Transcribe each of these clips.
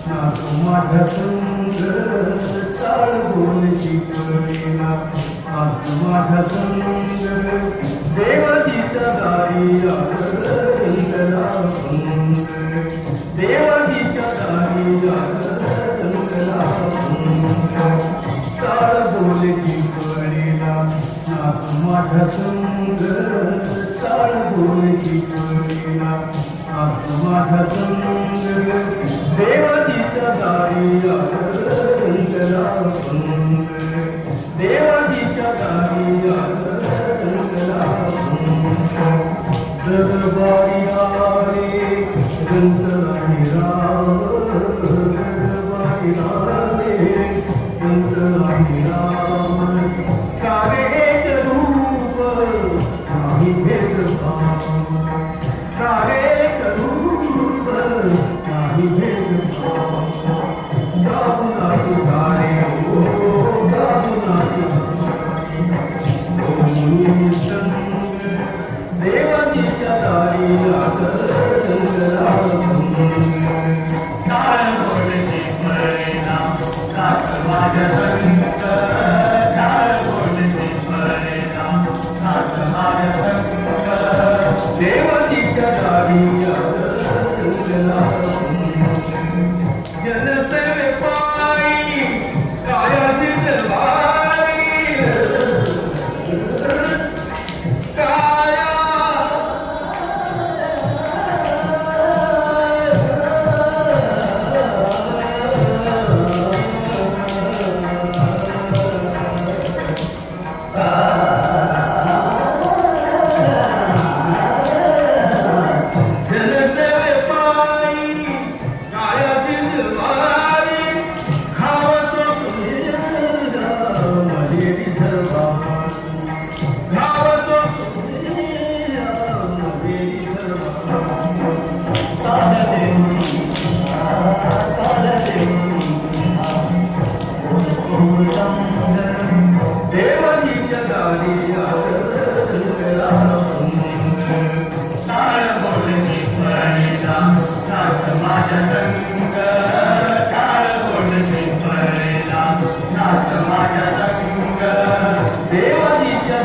माझा सुंदर चाळ बोलची कळेना माझा सुंदर देवाजीचा दारी सुंदरा देवाजीच्या दारी सुंदरा चाळ बोलची कळेना माझा सुंदर चाळ बोलची कळेना माझा सुंदर देवाजीच्या दारी देवाजीच्या दारी दरबारी आले संत आणि राम दरबारी आले संत आणि राम कारे रूप नाही भेदभाव कारे रूप नाही भेदभाव देवाजीच्या दारी देवाजीच्या दारी जनसेवे पायी कायाची जलवारी काया देवाजीच्या दारी देवाजीच्या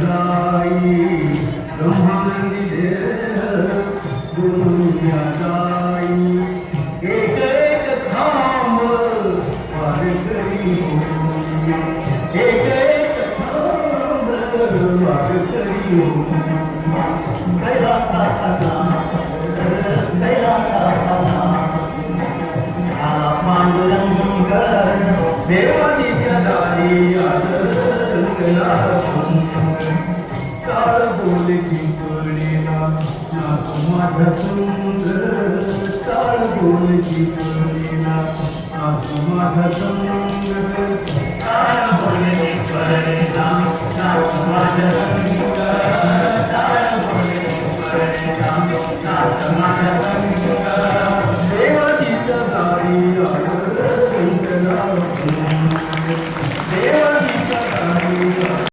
दारी ब्रह्मानंदी दुनिया जाई एक एक थांब वारकरी एक एक थांब वारकरी देवाजीच्या दारी चाळ बोलची कळेना माझा सुंदर चाळ बोलची कळेना माझा सुंदर चाळ बोलची कळेना माझा